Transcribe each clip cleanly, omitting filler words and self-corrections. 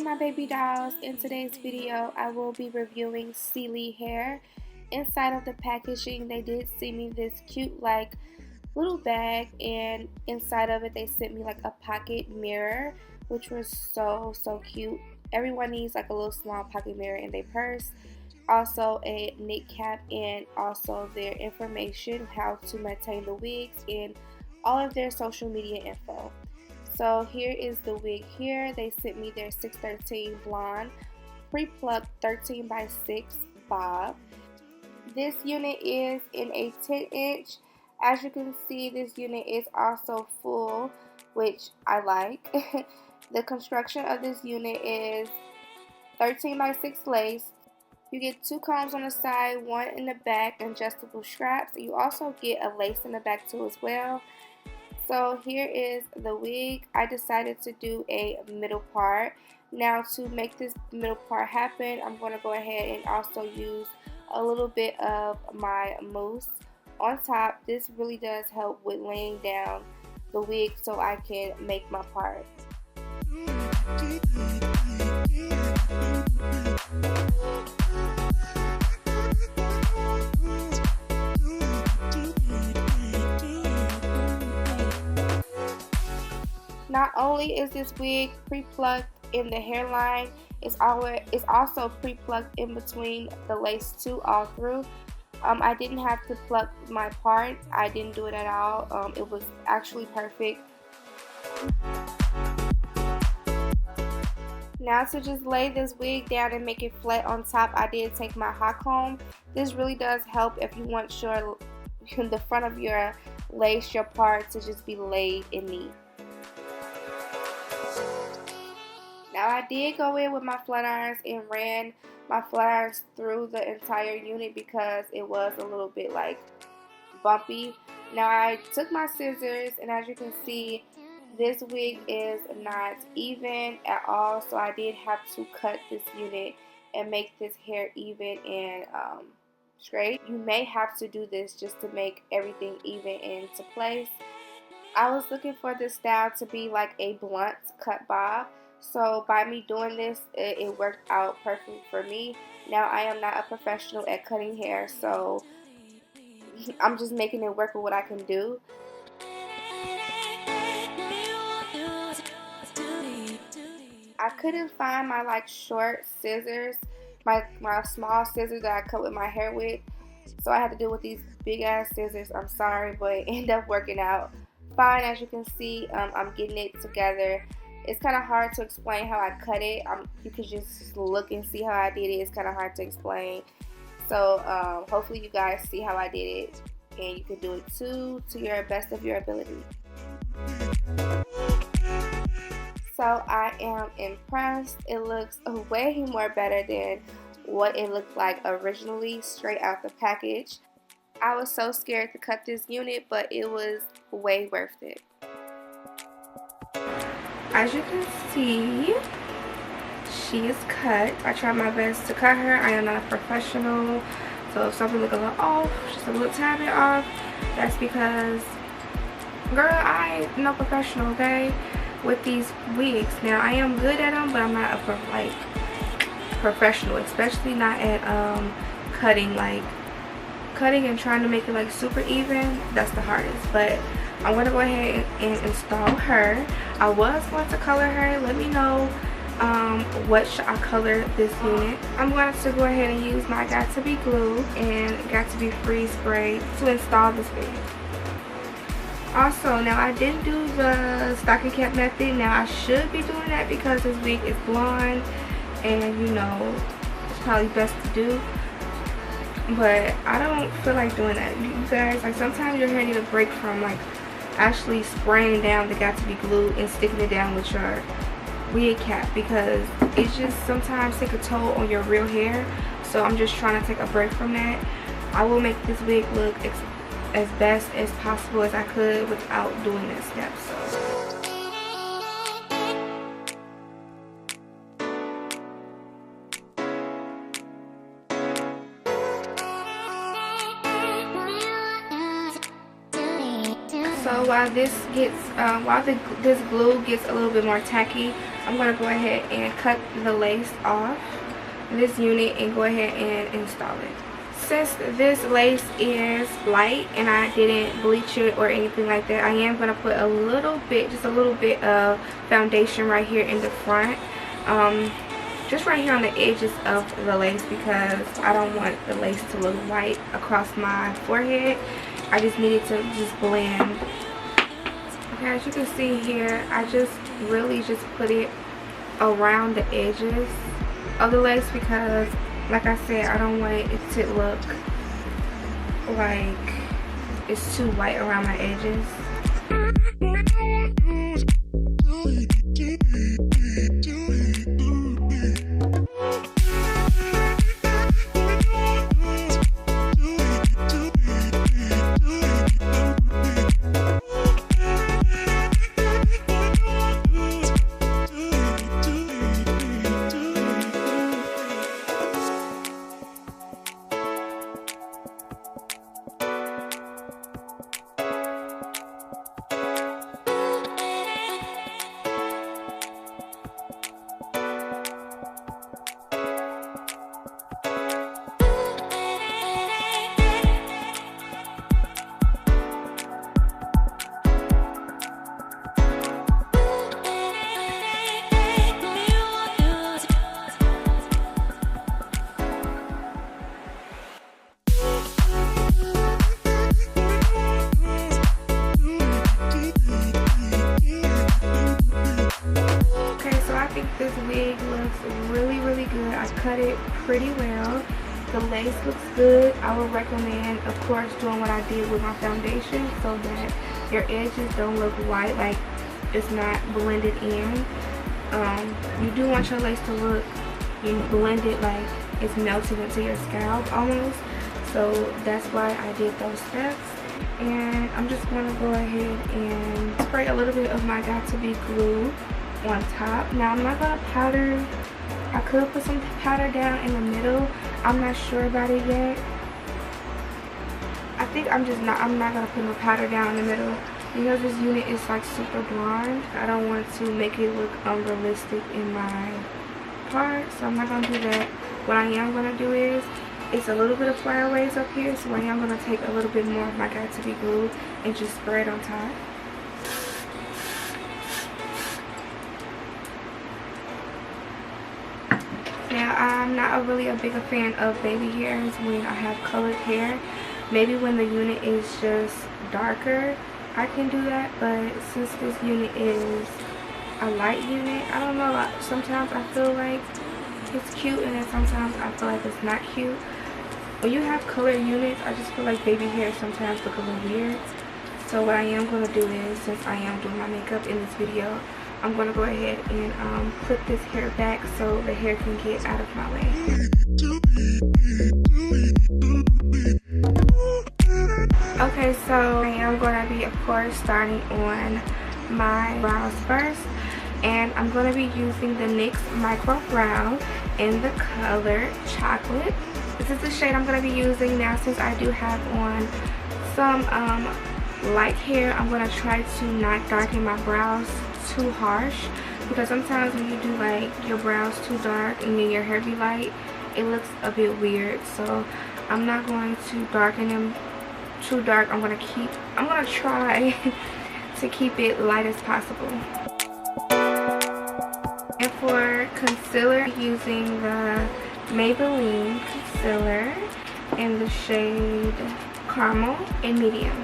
my baby dolls. In today's video I will be reviewing Celie hair. Inside of the packaging they did send me this cute like little bag, and inside of it they sent me like a pocket mirror, which was so cute. Everyone needs like a little small pocket mirror in their purse. Also a knit cap and also their information, how to maintain the wigs, and all of their social media info. So here is the wig here. They sent me their 613 blonde pre-plucked 13 by 6 bob. This unit is in a 10-inch. As you can see, this unit is also full, which I like. The construction of this unit is 13 by 6 lace. You get 2 combs on the side, 1 in the back, and adjustable straps. You also get a lace in the back too as well. So here is the wig. I decided to do a middle part. Now to make this middle part happen, I'm going to go ahead and also use a little bit of my mousse on top. This really does help with laying down the wig so I can make my part. Not only is this wig pre-plucked in the hairline, it's also pre-plucked in between the lace too, all through. I didn't have to pluck my part. I didn't do it at all. It was actually perfect. Now to just lay this wig down and make it flat on top, I did take my hot comb. This really does help if you want the front of your lace, your part, to just be laid and neat. Now I did go in with my flat irons and ran my flat irons through the entire unit because it was a little bit like bumpy. Now I took my scissors, and as you can see, this wig is not even at all, so I did have to cut this unit and make this hair even and straight. You may have to do this just to make everything even into place. I was looking for this style to be like a blunt cut bob. So by me doing this, it worked out perfect for me. Now I am not a professional at cutting hair, so I'm just making it work with what I can do. I couldn't find my like short scissors, my small scissors that I cut with my hair with, so I had to do with these big ass scissors. I'm sorry, but it ended up working out fine. As you can see, I'm getting it together. It's kind of hard to explain how I cut it. You can just look and see how I did it. It's kind of hard to explain. So hopefully you guys see how I did it, and you can do it too to your best of your ability. So I am impressed. It looks way more better than what it looked like originally straight out the package. I was so scared to cut this unit, but it was way worth it. As you can see, she is cut. I tried my best to cut her. I am not a professional, so if something look a little off, just a little tad bit off, that's because, girl, I am no professional, okay, with these wigs. Now, I am good at them, but I'm not a professional, especially not at cutting and trying to make it like super even. That's the hardest. But I'm going to go ahead and install her. I was going to color her. Let me know what should I color this unit. I'm going to go ahead and use my Got To Be glue and Got To Be freeze spray to install this wig. Also, now I didn't do the stocking cap method. Now I should be doing that because this wig is blonde, and you know it's probably best to do. But I don't feel like doing that. You guys, like, sometimes your hair need a break from like actually spraying down the Got To Be glue and sticking it down with your wig cap, because it just sometimes take a toll on your real hair. So I'm just trying to take a break from that. I will make this wig look as best as possible as I could without doing that step. So So while this glue gets a little bit more tacky, I'm going to go ahead and cut the lace off this unit and go ahead and install it. Since this lace is light and I didn't bleach it or anything like that, I am going to put a little bit, just a little bit of foundation right here in the front. Just right here on the edges of the lace, because I don't want the lace to look white across my forehead. I just need it to just blend. Okay, as you can see here, I just really just put it around the edges of the lace because, like I said, I don't want it to look like it's too white around my edges. This wig looks really good. I cut it pretty well. The lace looks good. I would recommend, of course, doing what I did with my foundation so that your edges don't look white, like it's not blended in. You do want your lace to look, you blend it like it's melted into your scalp almost. So that's why I did those steps. And I'm just going to go ahead and spray a little bit of my Got To Be glue on top. Now I'm not gonna powder. I could put some powder down in the middle. I'm not sure about it yet. I think I'm not gonna put no powder down in the middle because this unit is like super blonde. I don't want to make it look unrealistic in my part, so I'm not gonna do that. What I am gonna do is, it's a little bit of flyaways up here, so I am gonna take a little bit more of my Got To Be glue and just spray it on top. Now, I'm not really a big fan of baby hairs when I have colored hair. Maybe when the unit is just darker, I can do that. But since this unit is a light unit, I don't know. Sometimes I feel like it's cute, and then sometimes I feel like it's not cute. When you have colored units, I just feel like baby hair sometimes look a little weird. So what I am going to do is, since I am doing my makeup in this video, I'm going to go ahead and clip this hair back so the hair can get out of my way. Okay, so I am going to be, of course, starting on my brows first. And I'm going to be using the NYX Micro Brow in the color Chocolate. This is the shade I'm going to be using. Now, since I do have on some light hair, I'm going to try to not darken my brows too harsh, because sometimes when you do like your brows too dark and then your hair be light, it looks a bit weird. So I'm not going to darken them too dark. I'm going to try to keep it light as possible. And for concealer, I'm using the Maybelline concealer in the shade Carmel in medium.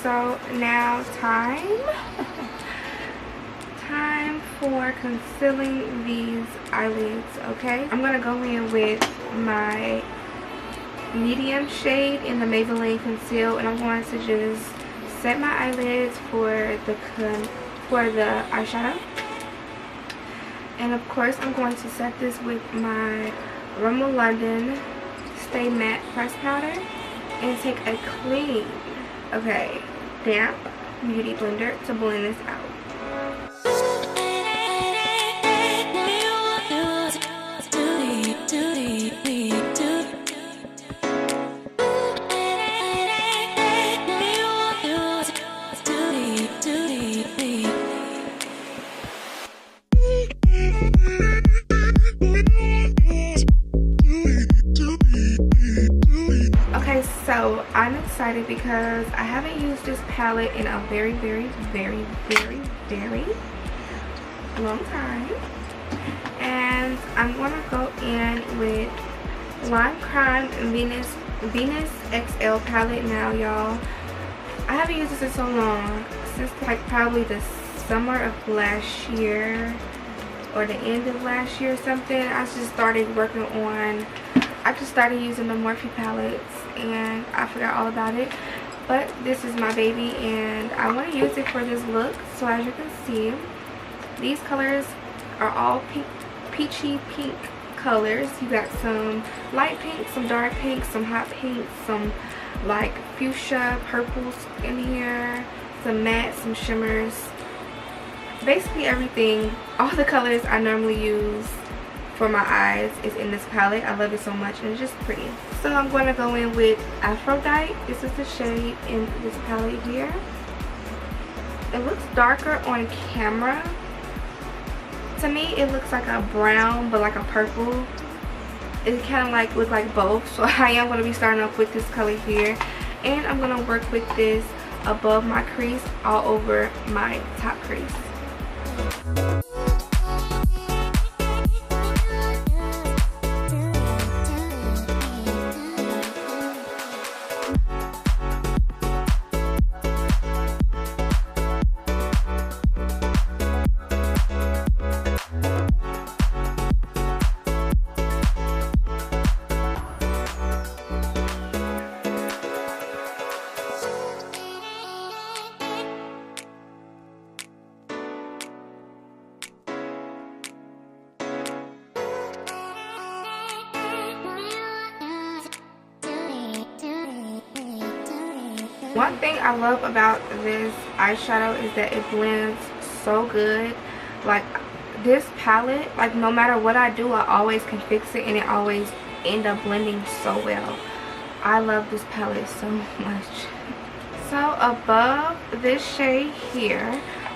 so now time for concealing these eyelids. Okay, I'm gonna go in with my medium shade in the Maybelline conceal, and I'm going to just set my eyelids for the eyeshadow. And of course I'm going to set this with my Rimmel London Stay Matte Press Powder and take a clean, damp beauty blender to blend this out. So I'm excited because I haven't used this palette in a very long time, and I'm gonna go in with Lime Crime Venus XL palette. Now y'all, I haven't used this in so long, since like probably the summer of last year or the end of last year or something. I just started using the Morphe palettes and I forgot all about it, but this is my baby and I want to use it for this look. So as you can see, these colors are all peachy pink colors. You got some light pink, some dark pink, some hot pink, some like fuchsia purples in here, some matte, some shimmers, basically everything. All the colors I normally use for my eyes is in this palette. I love it so much and it's just pretty. So I'm going to go in with Aphrodite. This is the shade in this palette here. It looks darker on camera. To me it looks like a brown but like a purple. It kind of like look like both. So I am going to be starting off with this color here, and I'm going to work with this above my crease all over my top crease. One thing I love about this eyeshadow is that it blends so good. Like this palette, like no matter what I do, I always can fix it and it always end up blending so well. I love this palette so much. So above this shade here,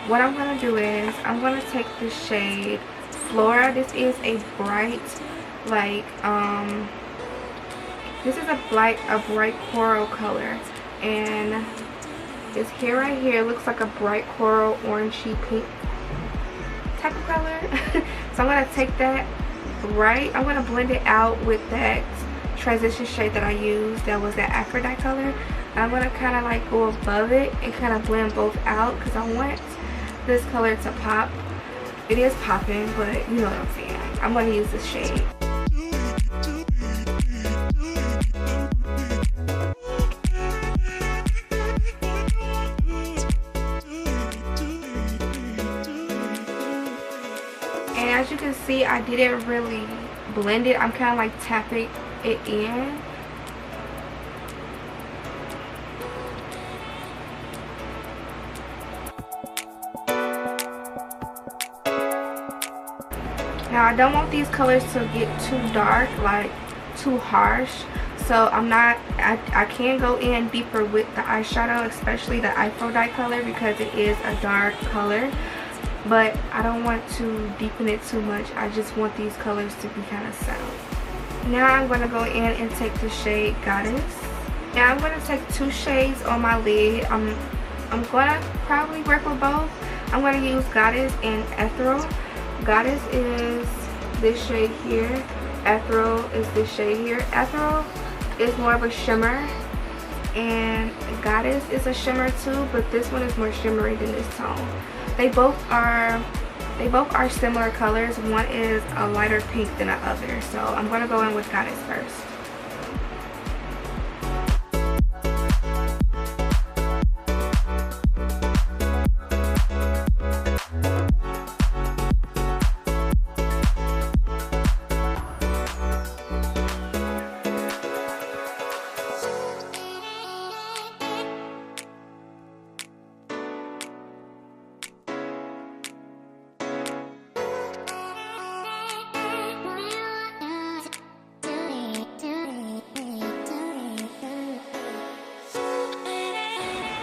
what I'm going to do is I'm going to take this shade Flora. This is a bright, like this is a bright coral color, and this hair right here looks like a bright coral orangey pink type of color. So I'm going to take that I'm going to blend it out with that transition shade that I used, that was that Aphrodite color. I'm going to kind of like go above it and kind of blend both out because I want this color to pop. It is popping, but you know what I'm saying. I'm going to use this shade. And as you can see, I didn't really blend it. I'm kind of like tapping it in. Now I don't want these colors to get too dark, like too harsh. So I can go in deeper with the eyeshadow, especially the Aphrodite color, because it is a dark color. But I don't want to deepen it too much. I just want these colors to be kind of subtle. Now I'm going to go in and take the shade Goddess. Now I'm going to take two shades on my lid. I'm going to probably work with both. I'm going to use Goddess and Ethereal. Goddess is this shade here. Ethereal is this shade here. Ethereal is more of a shimmer. and Goddess is a shimmer too, but this one is more shimmery than this tone. They both are similar colors. One is a lighter pink than the other, so I'm going to go in with Goddess first.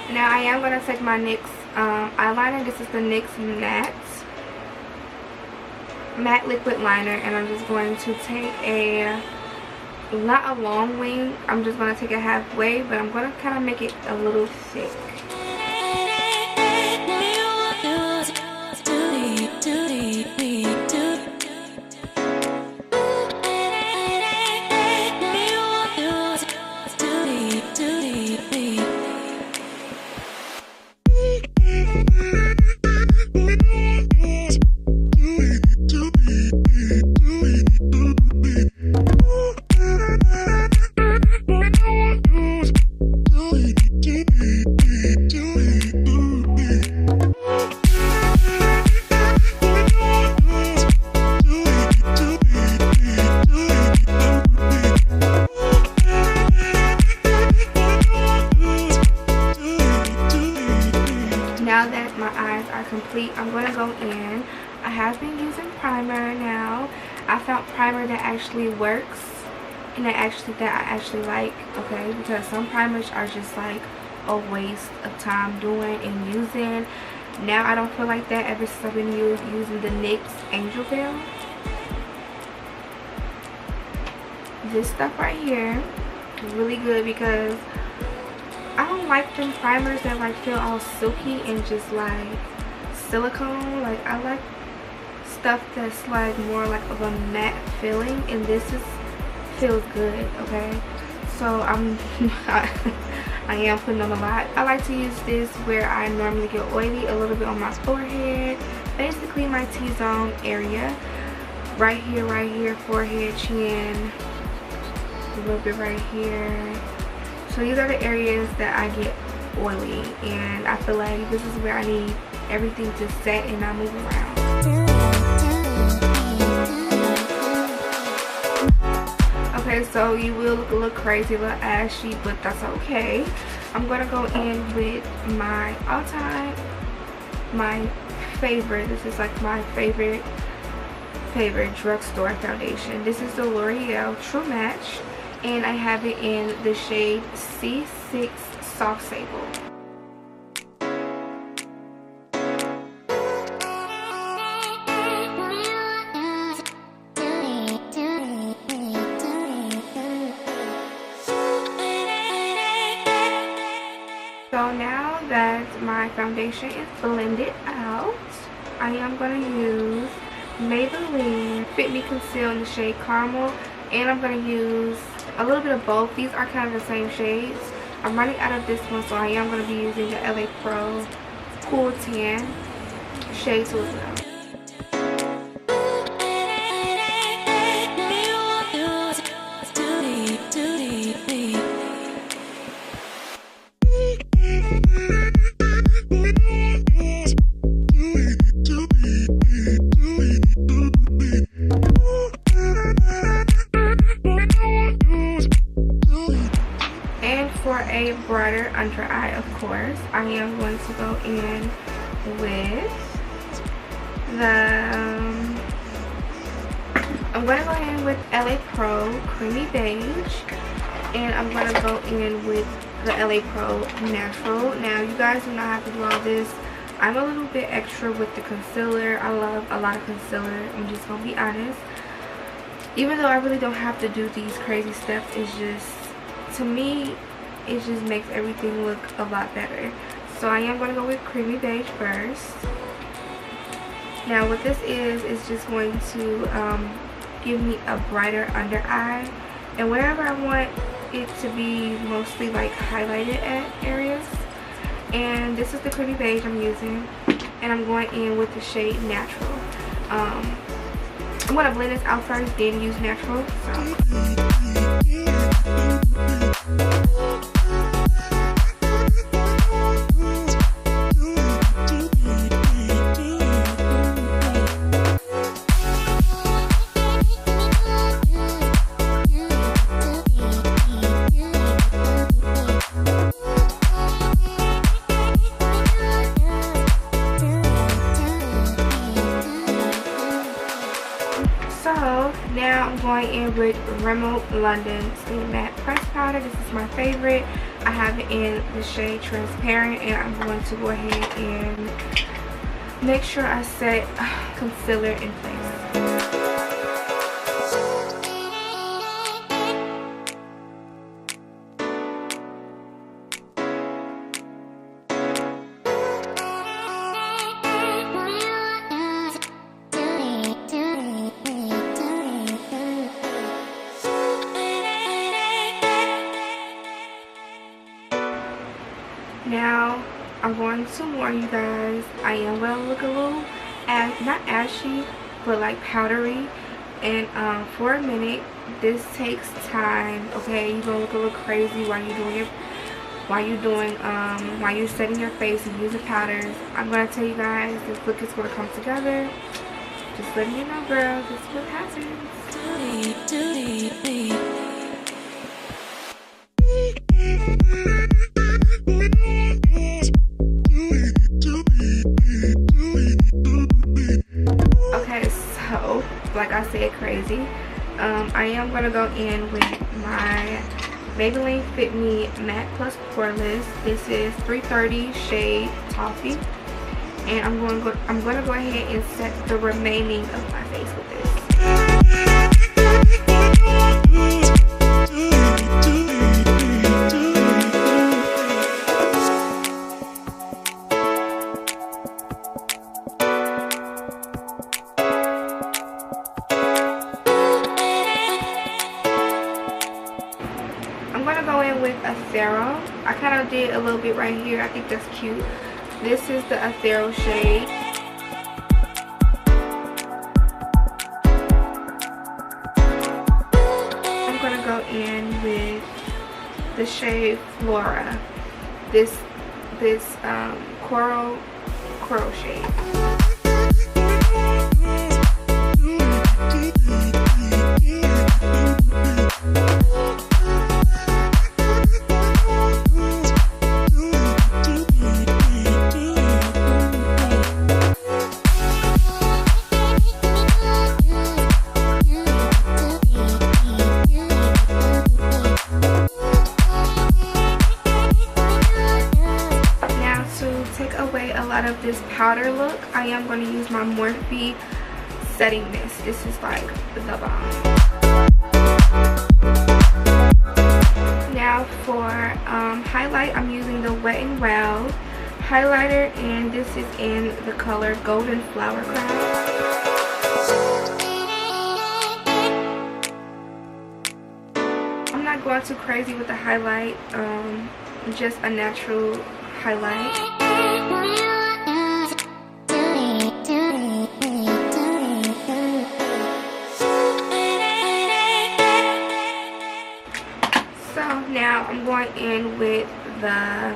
Now I am going to take my NYX eyeliner. This is the NYX Matte Liquid Liner, and I'm just going to take not a long wing, I'm just going to take it halfway, but I'm going to kind of make it a little thick. Now that my eyes are complete, I'm going to go in. I have been using primer now. I found primer that actually works and that I actually like, okay, because some primers are just like a waste of time doing and using. Now I don't feel like that ever since I've been using the NYX Angel Veil. This stuff right here is really good because I don't like them primers that like feel all silky and just like silicone. Like I like stuff that's like more like of a matte feeling, and this feels good, okay? So I am putting on a lot. I like to use this where I normally get oily, a little bit on my forehead, basically my T-zone area, right here, forehead, chin, a little bit right here. So these are the areas that I get oily, and I feel like this is where I need everything to set and not move around. Okay, so you will look crazy, a little ashy, but that's okay. I'm going to go in with my all-time, my favorite, this is like my favorite drugstore foundation. This is the L'Oreal True Match, and I have it in the shade C6 Soft Sable. So now that my foundation is blended out, I am going to use Maybelline Fit Me Conceal in the shade Carmel, and I'm going to use a little bit of both. These are kind of the same shades. I'm running out of this one, so I am going to be using the L.A Pro Cool Tan shade to as well. For a brighter under eye, of course, I am going to go in with I'm going to go in with L.A Pro Creamy Beige, and I'm going to go in with the L.A Pro Natural. Now, you guys do not have to do all this. I'm a little bit extra with the concealer. I love a lot of concealer. I'm just going to be honest. Even though I really don't have to do these crazy steps, it's just, to me, it just makes everything look a lot better. So I am going to go with Creamy Beige first. Now what this is just going to give me a brighter under eye. And wherever I want it to be mostly like highlighted at areas. And this is the creamy beige I'm using, and I'm going in with the shade Natural. I'm going to blend this out first, then use Natural. So now I'm going in with Rimmel London Stay Matte Press Powder. This is my favorite. I have it in the shade Transparent, and I'm going to go ahead and make sure I set concealer in place. Now, I'm going to warn you guys, I am going to look a little, not ashy, but like powdery. And for a minute, this takes time, okay? You're going to look a little crazy while you're setting your face and using powders. I'm going to tell you guys, this look is going to come together. Just letting you know, girl, this is what happens. Like I said, crazy. I am going to go in with my Maybelline Fit Me Matte Plus Porless. This is 330 shade Toffee. And I'm going to go ahead and set the remaining of my face with this. I kind of did a little bit right here. I think that's cute. This is the ethereal shade. I'm going to go in with the shade Flora. This coral shade. Of this powder look, I am going to use my Morphe setting mist. This is like the bomb. Now for highlight, I'm using the Wet n Wild highlighter, and this is in the color Golden Flower Crown. I'm not going too crazy with the highlight, just a natural highlight. Now I'm going in with the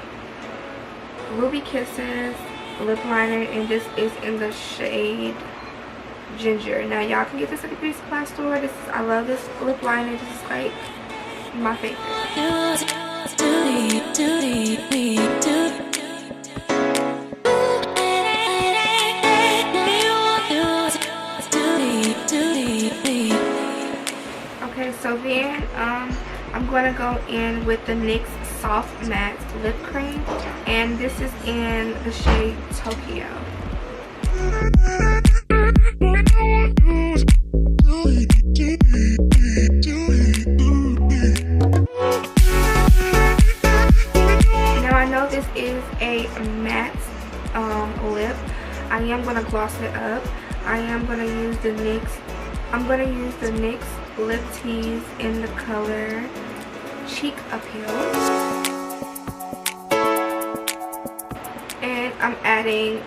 Ruby Kisses lip liner, and this is in the shade Ginger. Now y'all can get this at the beauty supply store. I love this lip liner. This is like my favorite. Okay, so then I'm going to go in with the NYX Soft Matte Lip Cream, and this is in the shade Tokyo. Now I know this is a matte lip. I am going to gloss it up. I am going to use the NYX Lip Tease in the color Cheek Appeal. And I'm adding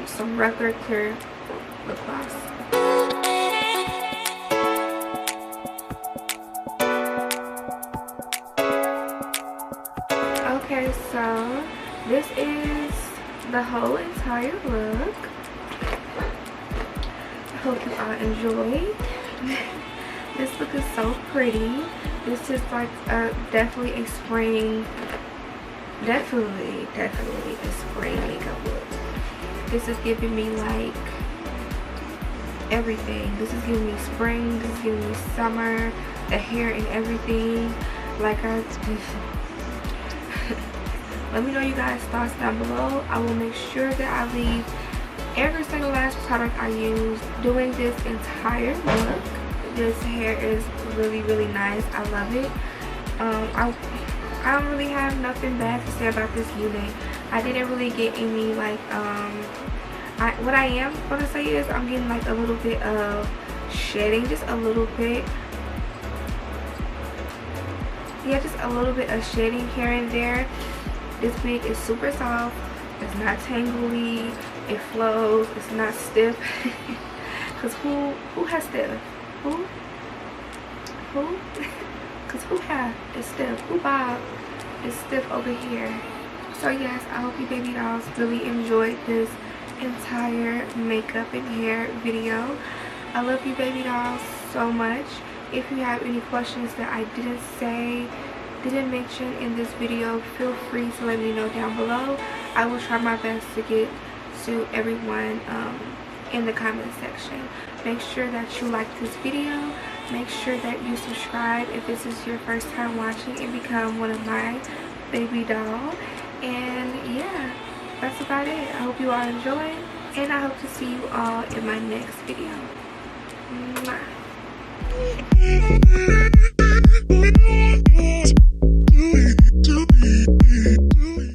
some regular clear lip gloss. Okay, so this is the whole entire look. I hope you all enjoy. This look is so pretty. This is like definitely a spring, definitely a spring makeup look. This is giving me like everything. This is giving me spring, this is giving me summer, the hair and everything. Like let me know you guys' thoughts down below. I will make sure that I leave every single last product I use doing this entire look. This hair is really nice. I love it. I don't really have nothing bad to say about this unit. I didn't really get any like what I am gonna say is I'm getting like a little bit of shedding, just a little bit. Yeah, just a little bit of shedding here and there. This wig is super soft. It's not tangly. It flows. It's not stiff. Cause who has stiff? Who? Cause who has is stiff? Who bob is stiff over here? So yes, I hope you baby dolls really enjoyed this entire makeup and hair video. I love you baby dolls so much. If you have any questions that I didn't mention in this video, feel free to let me know down below. I will try my best to get to everyone in the comment section. Make sure that you like this video. Make sure that you subscribe if this is your first time watching and become one of my baby doll. And yeah, that's about it. I hope you all enjoyed, and I hope to see you all in my next video. Mwah.